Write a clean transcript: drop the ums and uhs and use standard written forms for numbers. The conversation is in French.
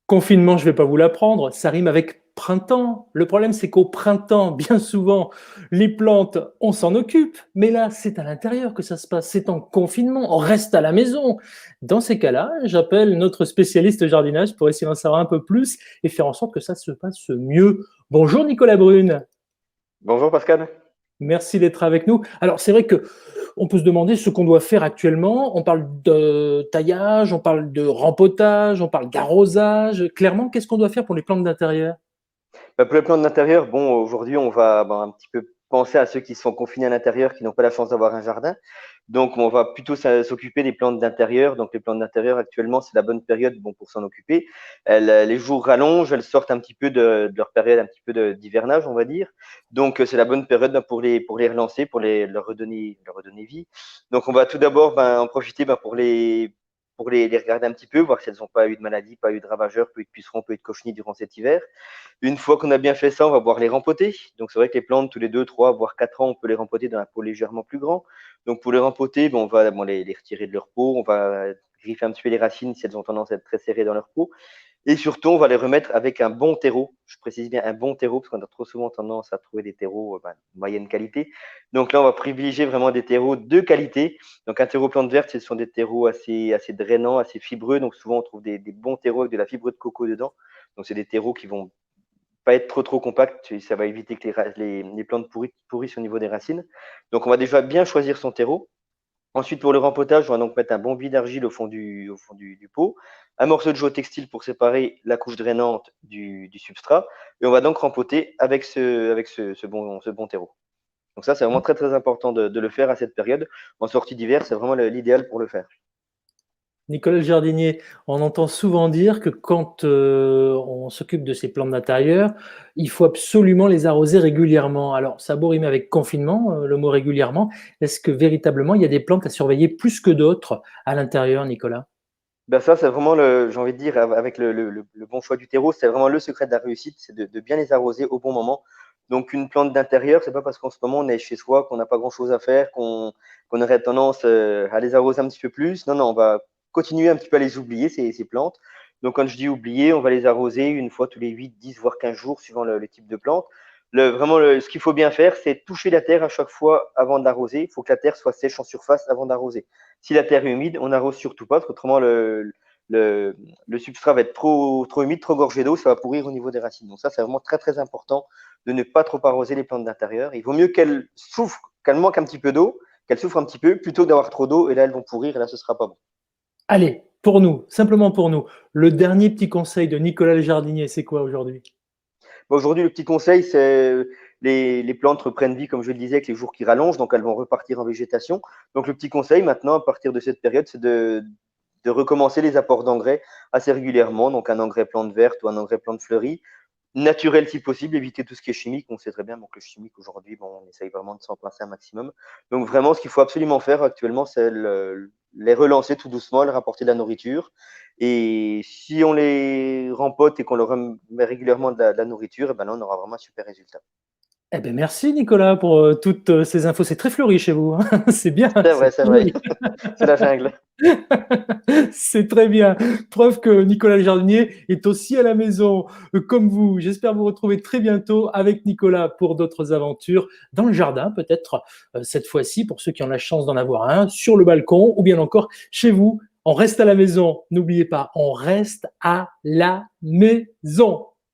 Confinement, je vais pas vous l'apprendre, ça rime avec printemps. Le problème, c'est qu'au printemps, bien souvent, les plantes, on s'en occupe, mais là, c'est à l'intérieur que ça se passe, c'est en confinement, on reste à la maison. Dans ces cas-là, j'appelle notre spécialiste jardinage pour essayer d'en savoir un peu plus et faire en sorte que ça se passe mieux. Bonjour Nicolas Brune. Bonjour Pascal. Merci d'être avec nous. Alors, c'est vrai que on peut se demander ce qu'on doit faire actuellement. On parle de taillage, on parle de rempotage, on parle d'arrosage. Clairement, qu'est-ce qu'on doit faire pour les plantes d'intérieur? Pour les plantes d'intérieur, bon, aujourd'hui, on va un petit peu penser à ceux qui sont confinés à l'intérieur, qui n'ont pas la chance d'avoir un jardin. Donc, on va plutôt s'occuper des plantes d'intérieur. Donc, les plantes d'intérieur, actuellement, c'est la bonne période bon, pour s'en occuper. Les jours rallongent, elles sortent un petit peu de leur période un petit peu d'hivernage, on va dire. Donc, c'est la bonne période pour les relancer, leur redonner vie. Donc, on va tout d'abord en profiter pour les regarder un petit peu, voir si elles n'ont pas eu de maladie, pas eu de ravageurs, pas eu de pucerons, pas eu de cochenilles durant cet hiver. Une fois qu'on a bien fait ça, on va pouvoir les rempoter. Donc, c'est vrai que les plantes, tous les 2, 3, voire 4 ans, on peut les rempoter dans un pot légèrement plus grand. Donc, pour les rempoter, on va les retirer de leur pot. On va griffer un petit peu les racines si elles ont tendance à être très serrées dans leur pot. Et surtout, on va les remettre avec un bon terreau. Je précise bien un bon terreau, parce qu'on a trop souvent tendance à trouver des terreaux de moyenne qualité. Donc là, on va privilégier vraiment des terreaux de qualité. Donc, un terreau plante verte, ce sont des terreaux assez drainants, assez fibreux. Donc, souvent, on trouve des bons terreaux avec de la fibre de coco dedans. Donc, c'est des terreaux qui vont pas être trop compact, ça va éviter que les plantes pourrissent au niveau des racines. Donc on va déjà bien choisir son terreau. Ensuite, pour le rempotage, on va donc mettre un bon billet d'argile au fond du pot, un morceau de géotextile pour séparer la couche drainante du substrat, et on va donc rempoter avec ce bon terreau. Donc ça, c'est vraiment très très important de le faire à cette période. En sortie d'hiver, c'est vraiment l'idéal pour le faire. Nicolas le jardinier, on entend souvent dire que quand on s'occupe de ces plantes d'intérieur, il faut absolument les arroser régulièrement. Alors, ça a beau rimer avec confinement, le mot régulièrement. Est-ce que véritablement, il y a des plantes à surveiller plus que d'autres à l'intérieur, Nicolas? Ça, c'est vraiment j'ai envie de dire, avec le bon choix du terreau, c'est vraiment le secret de la réussite, c'est de bien les arroser au bon moment. Donc, une plante d'intérieur, c'est pas parce qu'en ce moment on est chez soi, qu'on n'a pas grand-chose à faire, qu'on aurait tendance à les arroser un petit peu plus. Non, non, on va continuer un petit peu à les oublier, ces plantes. Donc, quand je dis oublier, on va les arroser une fois tous les 8, 10, voire 15 jours, suivant le type de plante. Ce qu'il faut bien faire, c'est toucher la terre à chaque fois avant de l'arroser. Il faut que la terre soit sèche en surface avant d'arroser. Si la terre est humide, on n'arrose surtout pas, parce qu'autrement, le substrat va être trop humide, trop gorgé d'eau, ça va pourrir au niveau des racines. Donc ça, c'est vraiment très, très important de ne pas trop arroser les plantes d'intérieur. Il vaut mieux qu'elles souffrent, qu'elles manquent un petit peu d'eau, qu'elles souffrent un petit peu, plutôt que d'avoir trop d'eau, et là, elles vont pourrir, et là, ce ne sera pas bon. Allez, pour nous, simplement pour nous, le dernier petit conseil de Nicolas le jardinier, c'est quoi aujourd'hui? Aujourd'hui, le petit conseil, c'est les plantes reprennent vie, comme je le disais, avec les jours qui rallongent, donc elles vont repartir en végétation. Donc le petit conseil maintenant, à partir de cette période, c'est de recommencer les apports d'engrais assez régulièrement, donc un engrais plante verte ou un engrais plante fleurie, naturel si possible, éviter tout ce qui est chimique. On sait très bien que le chimique aujourd'hui, on essaye vraiment de s'en passer un maximum. Donc vraiment, ce qu'il faut absolument faire actuellement, c'est les relancer tout doucement, leur apporter de la nourriture. Et si on les rempote et qu'on leur met régulièrement de la nourriture, et ben là, on aura vraiment un super résultat. Eh ben merci Nicolas pour toutes ces infos. C'est très fleuri chez vous, hein. C'est bien, C'est c'est vrai, c'est très vrai. joli. C'est la jungle. C'est très bien. Preuve que Nicolas le jardinier est aussi à la maison comme vous. J'espère vous retrouver très bientôt avec Nicolas pour d'autres aventures dans le jardin, peut-être cette fois-ci pour ceux qui ont la chance d'en avoir un, sur le balcon ou bien encore chez vous. On reste à la maison. N'oubliez pas, on reste à la maison.